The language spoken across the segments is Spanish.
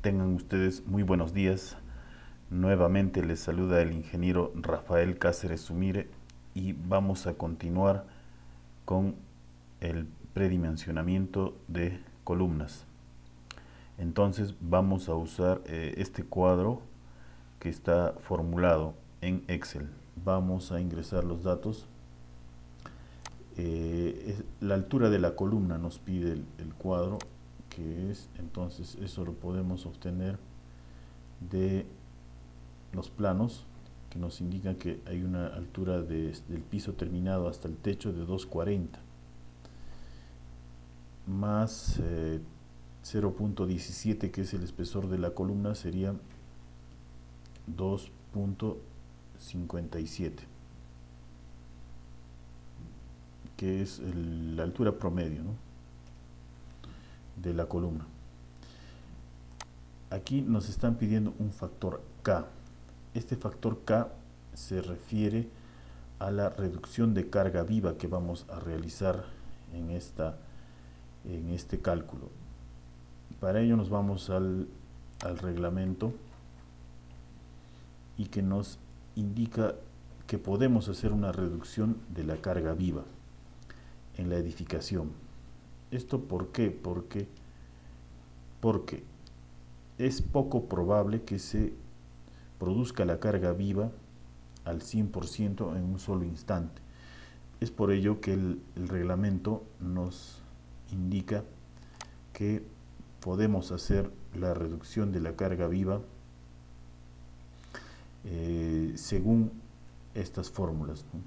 Tengan ustedes muy buenos días. Nuevamente les saluda el ingeniero Rafael Cáceres Sumire y vamos a continuar con el predimensionamiento de columnas. Entonces vamos a usar este cuadro que está formulado en Excel. Vamos a ingresar los datos. La altura de la columna nos pide el cuadro, que es, entonces eso lo podemos obtener de los planos, que nos indican que hay una altura desde el piso terminado hasta el techo de 240 más 0.17, que es el espesor de la columna, sería 2.57, que es la altura promedio, ¿no?, de la columna. Aquí nos están pidiendo un factor K. Este factor K se refiere a la reducción de carga viva que vamos a realizar en este cálculo. Para ello nos vamos al reglamento, y que nos indica que podemos hacer una reducción de la carga viva en la edificación. ¿Esto por qué? Porque es poco probable que se produzca la carga viva al 100% en un solo instante. Es por ello que el reglamento nos indica que podemos hacer la reducción de la carga viva según estas fórmulas, ¿no?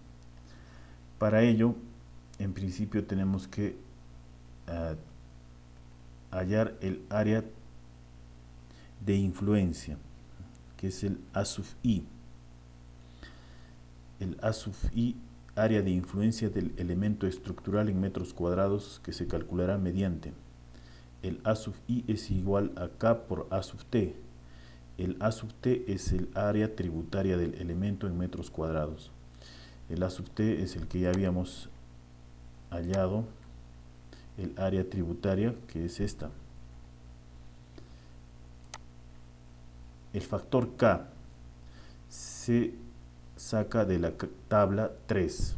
Para ello, en principio tenemos que hallar el área de influencia, que es el A sub i. El A sub i, área de influencia del elemento estructural en metros cuadrados, que se calculará mediante el A sub i es igual a K por A sub t. El A sub t es el área tributaria del elemento en metros cuadrados. El A sub t es el que ya habíamos hallado, el área tributaria, que es esta. El factor K se saca de la tabla 3,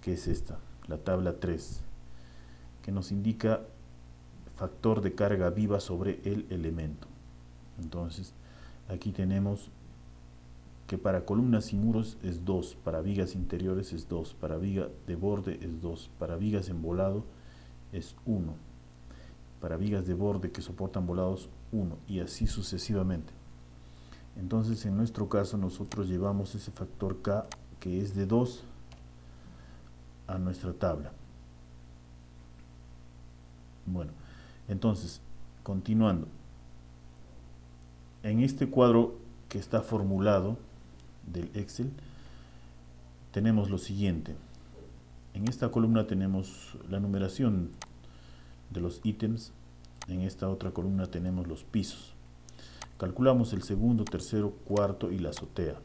que es esta, la tabla 3, que nos indica factor de carga viva sobre el elemento. Entonces, aquí tenemos que para columnas y muros es 2, para vigas interiores es 2, para viga de borde es 2, para vigas en volado es 1, para vigas de borde que soportan volados 1, y así sucesivamente. Entonces, en nuestro caso, nosotros llevamos ese factor K, que es de 2, a nuestra tabla. Bueno, entonces, continuando, en este cuadro que está formulado del Excel, tenemos lo siguiente. En esta columna tenemos la numeración de los ítems, en esta otra columna tenemos los pisos. Calculamos el segundo, tercero, cuarto y la azotea,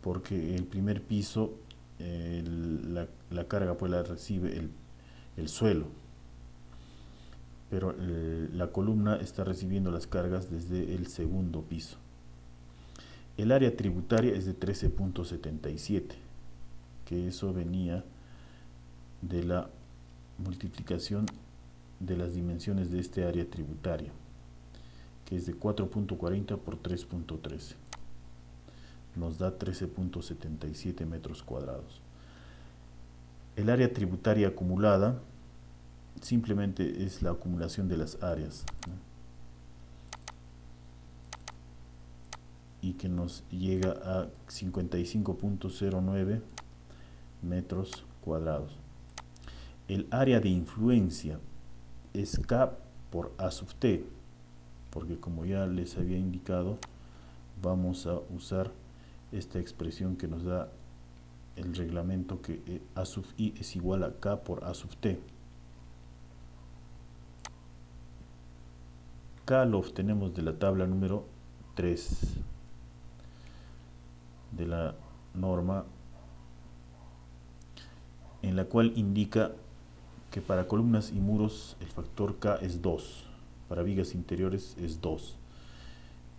porque el primer piso, la carga pues la recibe el suelo, pero la columna está recibiendo las cargas desde el segundo piso. El área tributaria es de 13.77, que eso venía de la multiplicación de las dimensiones de este área tributaria, que es de 4.40 por 3.13. Nos da 13.77 metros cuadrados. El área tributaria acumulada simplemente es la acumulación de las áreas, ¿no?, y que nos llega a 55.09 metros cuadrados. El área de influencia es K por A sub t, porque como ya les había indicado, vamos a usar esta expresión que nos da el reglamento, que A sub i es igual a K por A sub t. K lo obtenemos de la tabla número 3 de la norma, en la cual indica que para columnas y muros el factor K es 2, para vigas interiores es 2,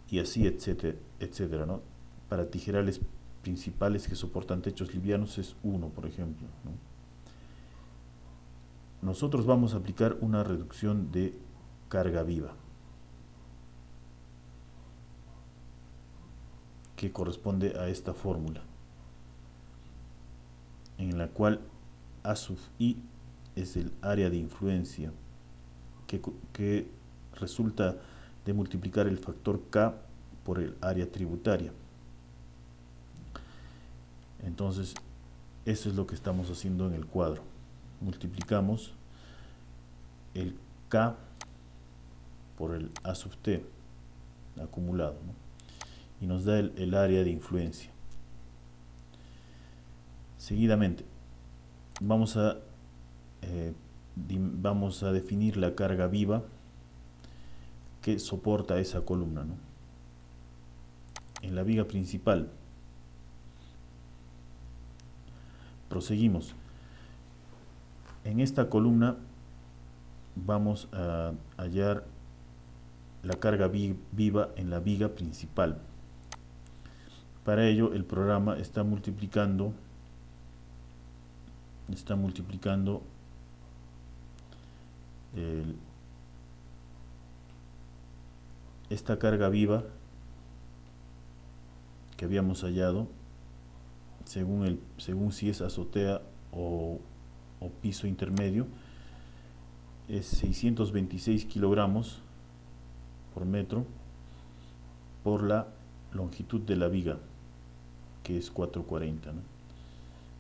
y así etcétera, etcétera, ¿no? Para tijerales principales que soportan techos livianos es 1, por ejemplo, ¿no? Nosotros vamos a aplicar una reducción de carga viva que corresponde a esta fórmula, en la cual A sub I es el área de influencia que resulta de multiplicar el factor K por el área tributaria. Entonces, eso es lo que estamos haciendo en el cuadro. Multiplicamos el K por el A sub T acumulado, ¿no? Y nos da el área de influencia. Seguidamente, vamos a definir la carga viva que soporta esa columna, ¿no? En la viga principal, proseguimos. En esta columna vamos a hallar la carga viva en la viga principal. Para ello, el programa está multiplicando esta carga viva que habíamos hallado según si es azotea o piso intermedio, es 626 kilogramos por metro por la longitud de la viga, que es 440, ¿no?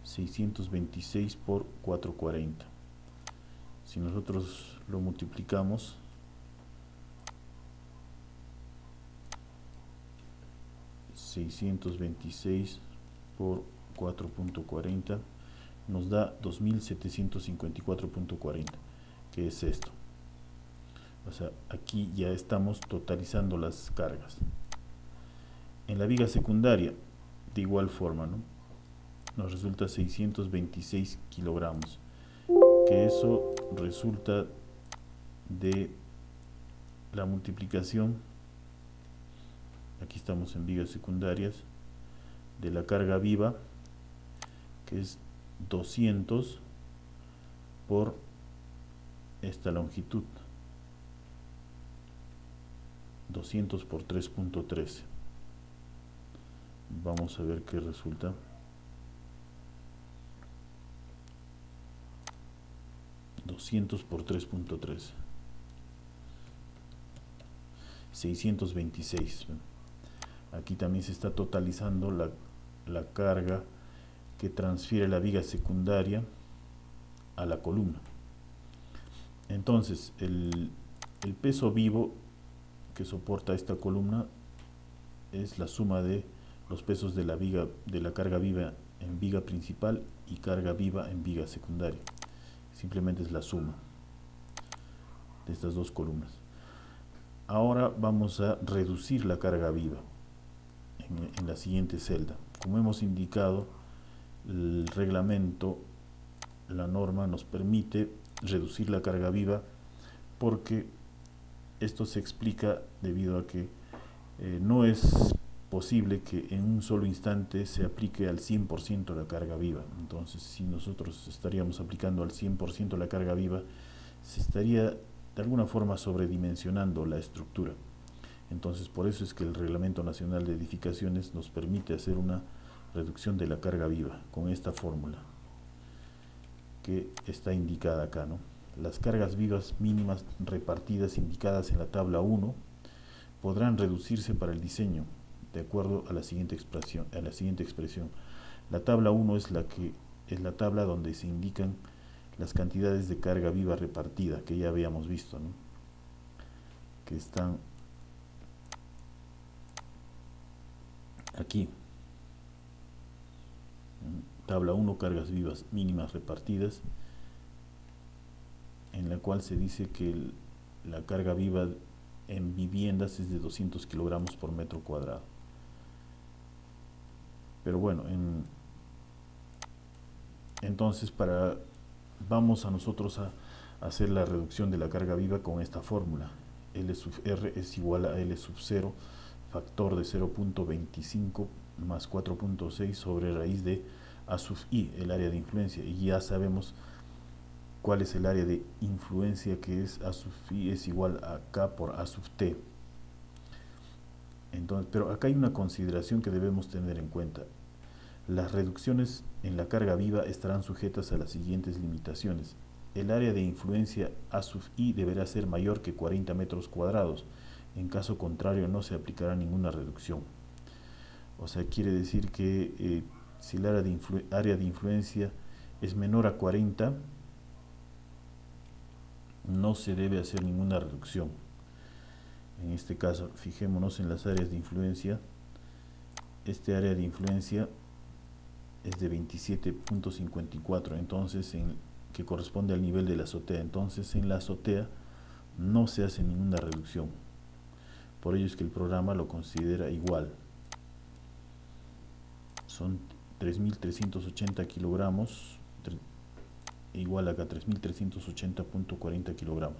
626 por 440. Si nosotros lo multiplicamos, $626 por 4.40 nos da 2754.40, que es esto. O sea, aquí ya estamos totalizando las cargas. En la viga secundaria, de igual forma, ¿no? Nos resulta 626 kilogramos, que eso resulta de la multiplicación, aquí estamos en vigas secundarias, de la carga viva, que es 200 por esta longitud, 200 por 3.13. Vamos a ver qué resulta. 200 por 3.13, 626. Aquí también se está totalizando la carga que transfiere la viga secundaria a la columna. Entonces, el peso vivo que soporta esta columna es la suma de los pesos de la carga viva en viga principal y carga viva en viga secundaria. Simplemente es la suma de estas dos columnas. Ahora vamos a reducir la carga viva en la siguiente celda. Como hemos indicado, el reglamento, la norma nos permite reducir la carga viva porque esto se explica debido a que no es posible que en un solo instante se aplique al 100% la carga viva. Entonces, si nosotros estaríamos aplicando al 100% la carga viva, se estaría de alguna forma sobredimensionando la estructura. Entonces, por eso es que el Reglamento Nacional de Edificaciones nos permite hacer una reducción de la carga viva con esta fórmula que está indicada acá, ¿no? Las cargas vivas mínimas repartidas indicadas en la tabla 1 podrán reducirse para el diseño de acuerdo a la siguiente expresión. La tabla 1 es la tabla donde se indican las cantidades de carga viva repartida que ya habíamos visto, ¿no? Que están aquí. Tabla 1, cargas vivas mínimas repartidas, en la cual se dice que la carga viva en viviendas es de 200 kilogramos por metro cuadrado. Pero bueno, entonces vamos a nosotros a hacer la reducción de la carga viva con esta fórmula. L sub R es igual a L sub 0, factor de 0.25 más 4.6 sobre raíz de A sub I, el área de influencia. Y ya sabemos cuál es el área de influencia, que es A sub I es igual a K por A sub T. Entonces, pero acá hay una consideración que debemos tener en cuenta. Las reducciones en la carga viva estarán sujetas a las siguientes limitaciones. El área de influencia A sub I deberá ser mayor que 40 metros cuadrados. En caso contrario, no se aplicará ninguna reducción. O sea, quiere decir que si el área de influencia es menor a 40, no se debe hacer ninguna reducción. En este caso, fijémonos en las áreas de influencia. Este área de influencia es de 27.54, entonces que corresponde al nivel de la azotea. Entonces en la azotea no se hace ninguna reducción. Por ello es que el programa lo considera igual. Son 3.380 kilogramos, igual acá 3.380.40 kilogramos.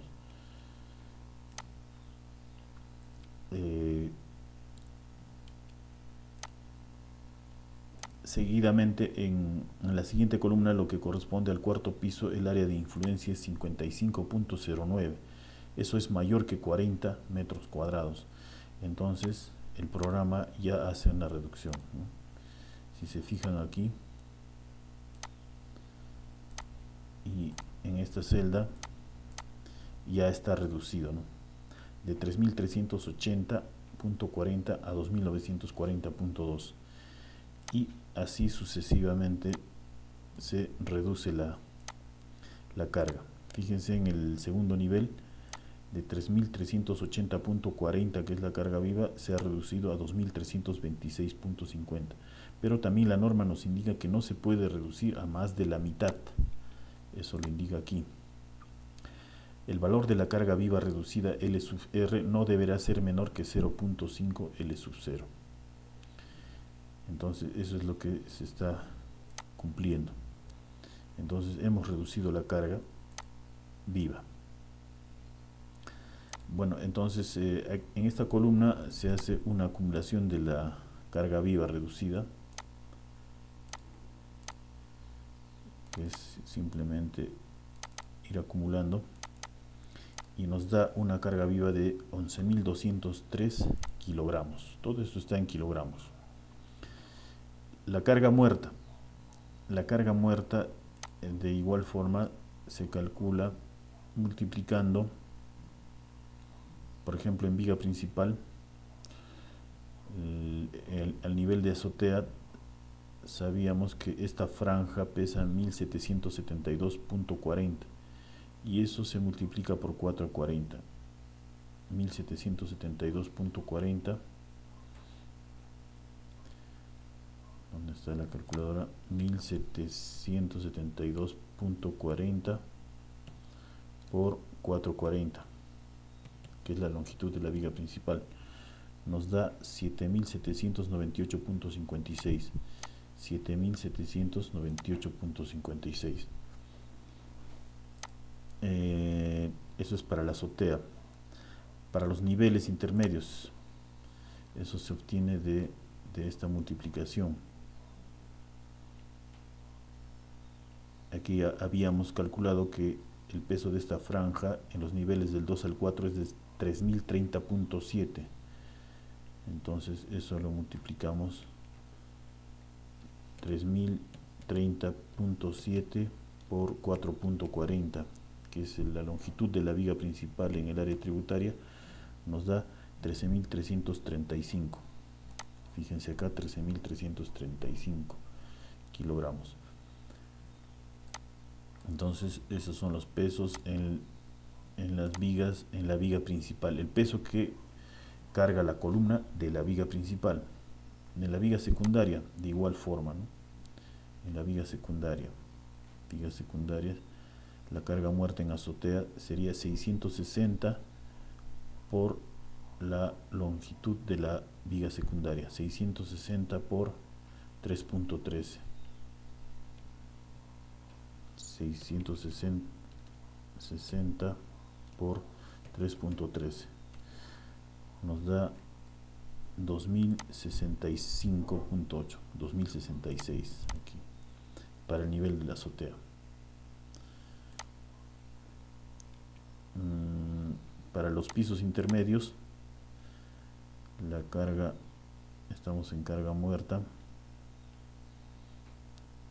Seguidamente en la siguiente columna, lo que corresponde al cuarto piso, el área de influencia es 55.09. Eso es mayor que 40 metros cuadrados. Entonces el programa ya hace una reducción, ¿no? Si se fijan aquí y en esta celda ya está reducido, ¿no? De 3.380.40 a 2.940.2, y así sucesivamente se reduce la carga. Fíjense en el segundo nivel, de 3.380.40, que es la carga viva, se ha reducido a 2.326.50. Pero también la norma nos indica que no se puede reducir a más de la mitad. Eso lo indica aquí. El valor de la carga viva reducida L sub R no deberá ser menor que 0.5 L sub 0. Entonces eso es lo que se está cumpliendo. Entonces hemos reducido la carga viva. Bueno, entonces en esta columna se hace una acumulación de la carga viva reducida, que es simplemente ir acumulando, y nos da una carga viva de 11.203 kilogramos. Todo esto está en kilogramos. La carga muerta. La carga muerta de igual forma se calcula multiplicando, por ejemplo, en viga principal, al nivel de azotea, sabíamos que esta franja pesa 1772.40 y eso se multiplica por 440. 1772.40, ¿dónde está la calculadora? 1772.40 por 440, que es la longitud de la viga principal, nos da 7.798.56. 7.798.56. Eso es para la azotea. Para los niveles intermedios, eso se obtiene de esta multiplicación. Aquí ya habíamos calculado que el peso de esta franja en los niveles del 2 al 4 es de 3.030.7. Entonces eso lo multiplicamos 3.030.7 por 4.40, que es la longitud de la viga principal en el área tributaria, nos da 13.335. Fíjense acá, 13.335 kilogramos. Entonces esos son los pesos en las vigas, en la viga principal, el peso que carga la columna de la viga principal. En la viga secundaria de igual forma, ¿no? En la vigas secundarias, la carga muerta en azotea sería 660 por la longitud de la viga secundaria, 660 por 3.13, 660 por 3.13. nos da 2065.8, 2066 aquí, para el nivel de la azotea. Para los pisos intermedios, la carga, estamos en carga muerta,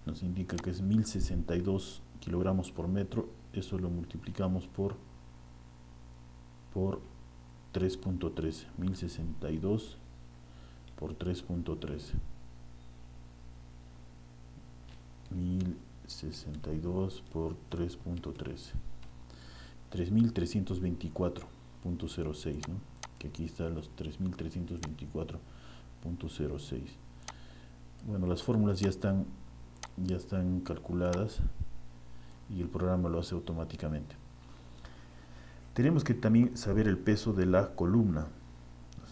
nos indica que es 1062 kilogramos por metro. Eso lo multiplicamos por 3.13, 1062 por 3.13, 1062 por 3.13, 3324.06, ¿no? Que aquí están los 3324.06. Bueno, las fórmulas ya están calculadas y el programa lo hace automáticamente. Tenemos que también saber el peso de la columna,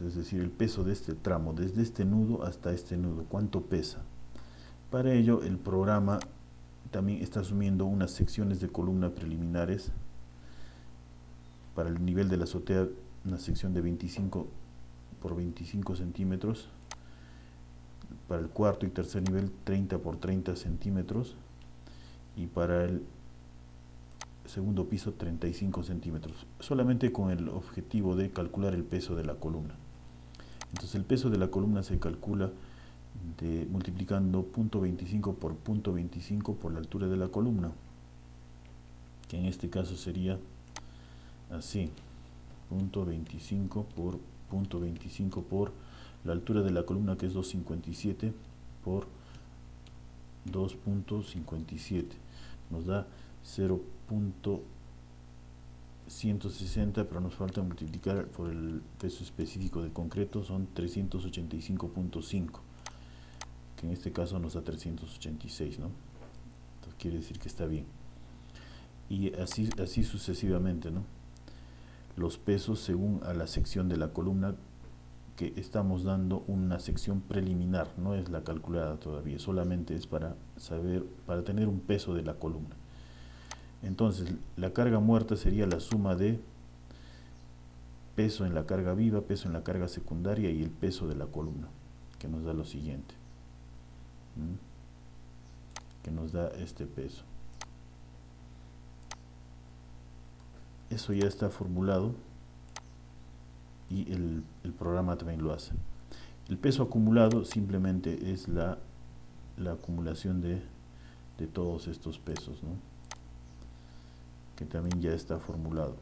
es decir, el peso de este tramo, desde este nudo hasta este nudo, cuánto pesa. Para ello, el programa también está asumiendo unas secciones de columna preliminares. Para el nivel de la azotea, una sección de 25 por 25 centímetros. Para el cuarto y tercer nivel, 30 por 30 centímetros. Y para el segundo piso, 35 centímetros, solamente con el objetivo de calcular el peso de la columna. Entonces el peso de la columna se calcula multiplicando 0.25 por 0.25 por la altura de la columna, que en este caso sería así, 0.25 por 0.25 por la altura de la columna, que es 257 por 2.57, nos da 0.160, pero nos falta multiplicar por el peso específico del concreto, son 385.5, que en este caso nos da 386, ¿no? Entonces quiere decir que está bien. Y así sucesivamente, ¿no? Los pesos según a la sección de la columna, que estamos dando una sección preliminar, no es la calculada todavía, solamente es para saber, para tener un peso de la columna. Entonces la carga muerta sería la suma de peso en la carga viva, peso en la carga secundaria y el peso de la columna, que nos da lo siguiente, que nos da este peso. Eso ya está formulado y el programa también lo hace. El peso acumulado simplemente es la acumulación de todos estos pesos, ¿no? Que también ya está formulado.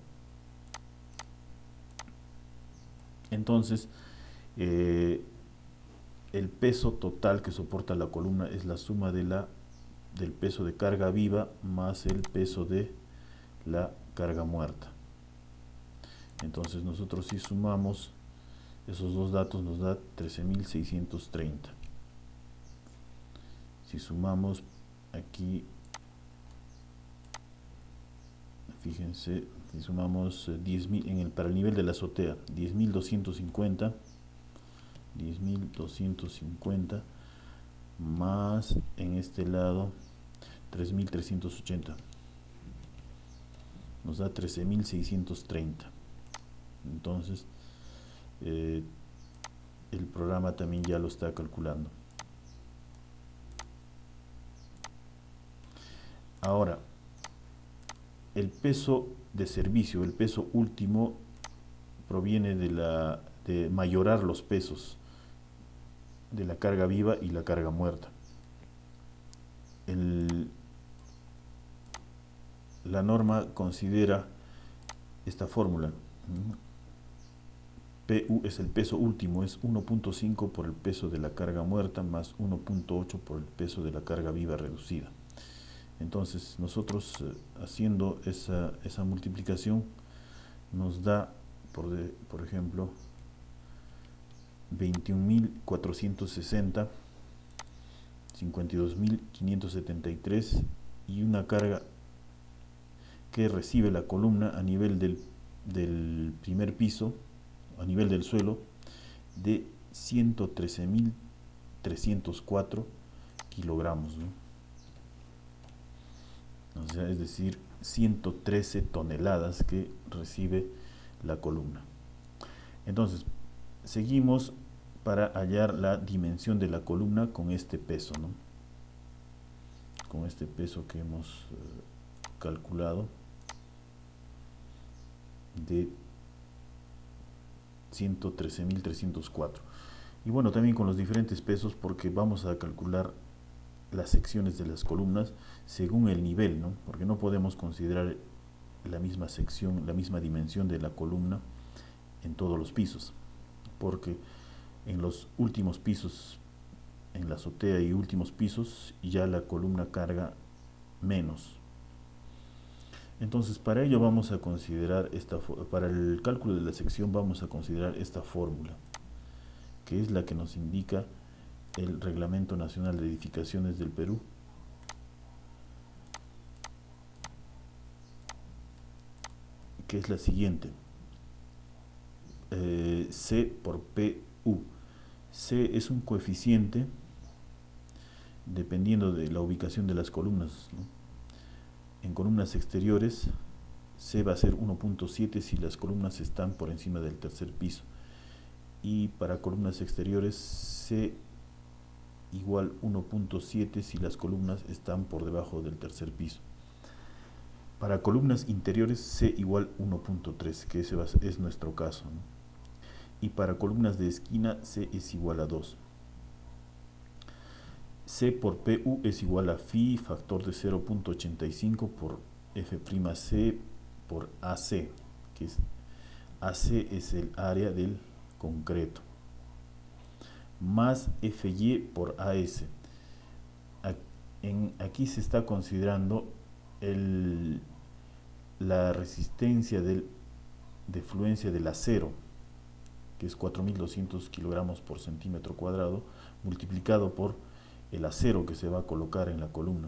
Entonces, el peso total que soporta la columna es la suma del peso de carga viva más el peso de la carga muerta. Entonces nosotros, si sumamos esos dos datos, nos da 13.630. Si sumamos aquí, fíjense, si sumamos 10.000 para el nivel de la azotea, 10.250 más en este lado 3.380, nos da 13.630. Entonces el programa también ya lo está calculando. Ahora, el peso de servicio, el peso último, proviene de mayorar los pesos de la carga viva y la carga muerta. La norma considera esta fórmula. PU es el peso último, es 1.5 por el peso de la carga muerta más 1.8 por el peso de la carga viva reducida. Entonces nosotros haciendo esa multiplicación nos da, por ejemplo, 21.460, 52.573 y una carga que recibe la columna a nivel del primer piso, a nivel del suelo, de 113.304 kilogramos, ¿no? O sea, es decir, 113 toneladas que recibe la columna. Entonces, seguimos para hallar la dimensión de la columna con este peso, ¿no? Con este peso que hemos calculado de 113.304. Y bueno, también con los diferentes pesos, porque vamos a calcular las secciones de las columnas según el nivel, ¿no? Porque no podemos considerar la misma sección, la misma dimensión de la columna en todos los pisos, porque en los últimos pisos, en la azotea y últimos pisos, ya la columna carga menos. Entonces, para ello vamos a considerar para el cálculo de la sección vamos a considerar esta fórmula, que es la que nos indica el Reglamento Nacional de Edificaciones del Perú, que es la siguiente: C por PU. C es un coeficiente dependiendo de la ubicación de las columnas, ¿no? En columnas exteriores, C va a ser 1.7 si las columnas están por encima del tercer piso. Y para columnas exteriores, C igual 1.7 si las columnas están por debajo del tercer piso. Para columnas interiores, C igual 1.3, que ese es nuestro caso, ¿no? Y para columnas de esquina, C es igual a 2. C por PU es igual a phi factor de 0.85 por F'C por AC, que es AC es el área del concreto, más Fy por AS. Aquí se está considerando la resistencia de fluencia del acero, que es 4.200 kilogramos por centímetro cuadrado, multiplicado por el acero que se va a colocar en la columna.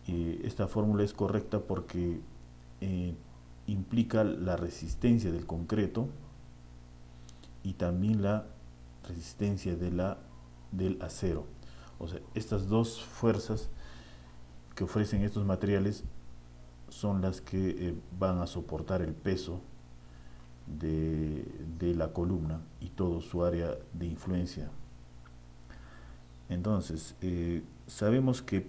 Esta fórmula es correcta porque implica la resistencia del concreto y también la resistencia del acero. O sea, estas dos fuerzas que ofrecen estos materiales son las que van a soportar el peso de la columna y todo su área de influencia. Entonces, sabemos que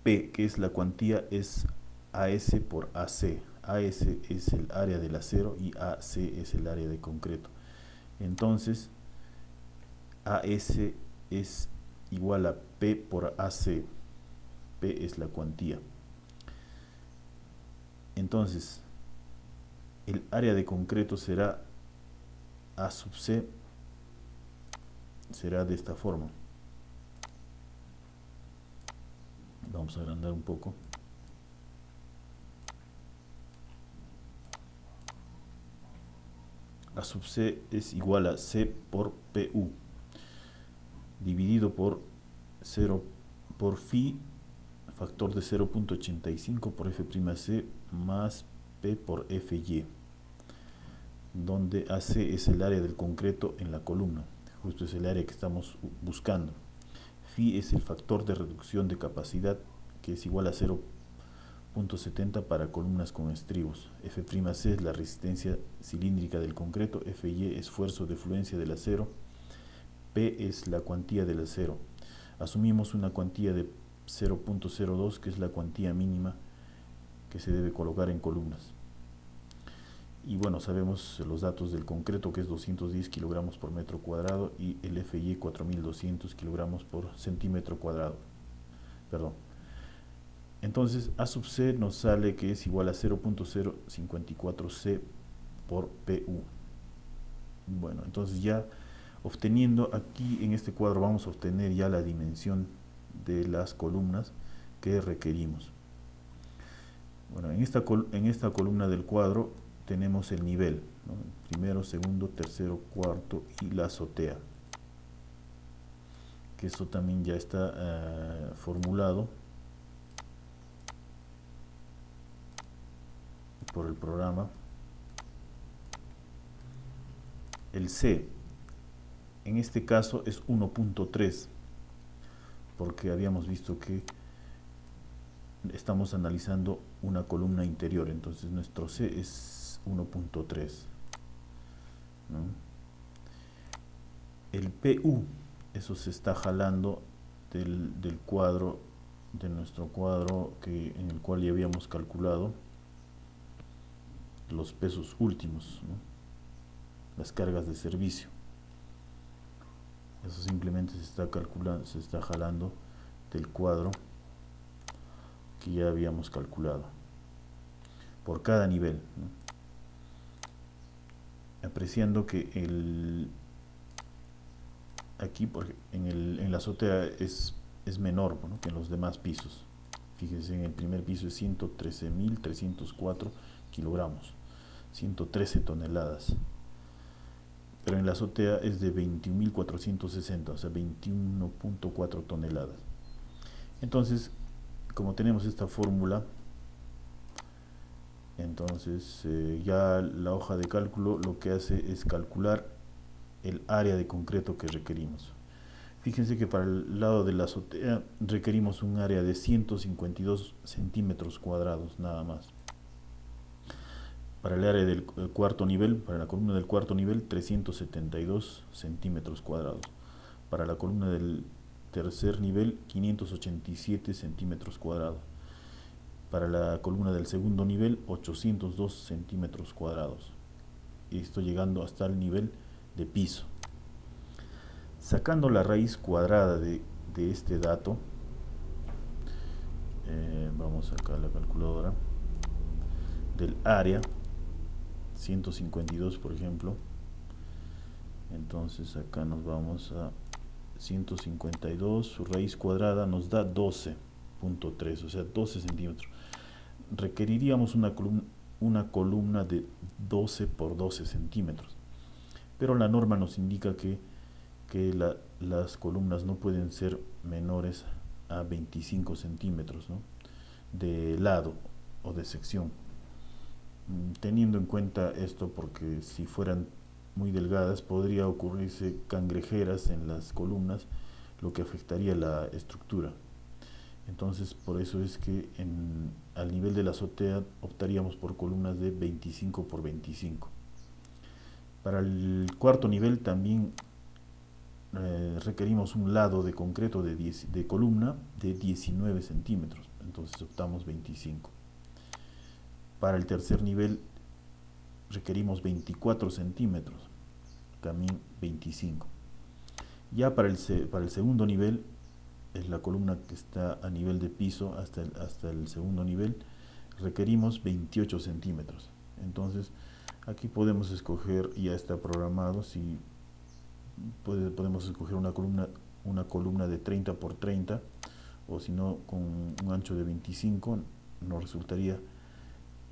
P, que es la cuantía, es AS por AC. AS es el área del acero y AC es el área de concreto. Entonces, AS es igual a P por AC. P es la cuantía. Entonces, el área de concreto será A sub C, será de esta forma. Vamos a agrandar un poco. A sub C es igual a C por PU, dividido por 0 por phi, factor de 0.85 por F'C más P por Fy, donde AC es el área del concreto en la columna, justo es el área que estamos buscando. Phi es el factor de reducción de capacidad, que es igual a 0.70 para columnas con estribos. F'C es la resistencia cilíndrica del concreto, Fy esfuerzo de fluencia del acero, P es la cuantía del acero. Asumimos una cuantía de 0.02, que es la cuantía mínima que se debe colocar en columnas. Y bueno, sabemos los datos del concreto, que es 210 kilogramos por metro cuadrado, y el Fy 4200 kilogramos por centímetro cuadrado. Perdón. Entonces, A sub C nos sale que es igual a 0.054 C por PU. Bueno, entonces ya obteniendo aquí en este cuadro vamos a obtener ya la dimensión de las columnas que requerimos. Bueno, en esta columna del cuadro tenemos el nivel, ¿no? Primero, segundo, tercero, cuarto y la azotea, que esto también ya está formulado por el programa. El C en este caso es 1.3, porque habíamos visto que estamos analizando una columna interior, entonces nuestro C es 1.3, ¿no? el PU, eso se está jalando del cuadro, de nuestro cuadro en el cual ya habíamos calculado los pesos últimos, ¿no? Las cargas de servicio. Eso simplemente se está calculando, se está jalando del cuadro que ya habíamos calculado por cada nivel, ¿no? Apreciando que aquí en la azotea es menor, ¿no?, que en los demás pisos. Fíjense, en el primer piso es 113.304 kilogramos, 113 toneladas. Pero en la azotea es de 21.460, o sea, 21.4 toneladas. Entonces, como tenemos esta fórmula, entonces ya la hoja de cálculo lo que hace es calcular el área de concreto que requerimos. Fíjense que para el lado de la azotea requerimos un área de 152 centímetros cuadrados nada más. Para el área del cuarto nivel, para la columna del cuarto nivel, 372 centímetros cuadrados. Para la columna del tercer nivel, 587 centímetros cuadrados. Para la columna del segundo nivel, 802 centímetros cuadrados. Y esto llegando hasta el nivel de piso. Sacando la raíz cuadrada de este dato, vamos acá a la calculadora, del área, 152 por ejemplo, entonces acá nos vamos a 152, su raíz cuadrada nos da 12.3, o sea 12 centímetros. Requeriríamos una columna de 12 por 12 centímetros, pero la norma nos indica que las columnas no pueden ser menores a 25 centímetros, ¿no?, de lado o de sección. Teniendo en cuenta esto, porque si fueran muy delgadas podría ocurrirse cangrejeras en las columnas, lo que afectaría la estructura. Entonces por eso es que al nivel de la azotea optaríamos por columnas de 25 por 25. Para el cuarto nivel también requerimos un lado de concreto de columna de 19 centímetros, entonces optamos 25. Para el tercer nivel requerimos 24 centímetros, también 25. Ya para el segundo nivel, es la columna que está a nivel de piso hasta el segundo nivel, requerimos 28 centímetros. Entonces aquí podemos escoger, ya está programado, si podemos escoger una columna de 30 por 30, o si no, con un ancho de 25 nos resultaría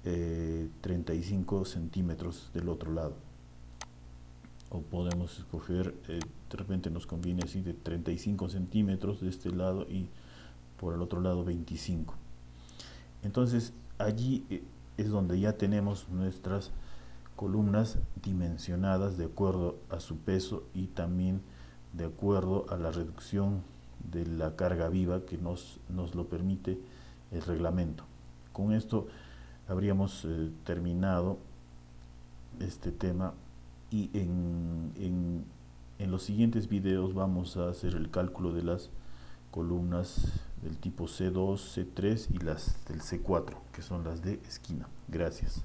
35 centímetros del otro lado. O podemos escoger, de repente nos conviene así, de 35 centímetros de este lado y por el otro lado 25. Entonces allí es donde ya tenemos nuestras columnas dimensionadas de acuerdo a su peso y también de acuerdo a la reducción de la carga viva que nos lo permite el reglamento. Con esto habríamos terminado este tema, y en los siguientes videos vamos a hacer el cálculo de las columnas del tipo C2, C3 y las del C4, que son las de esquina. Gracias.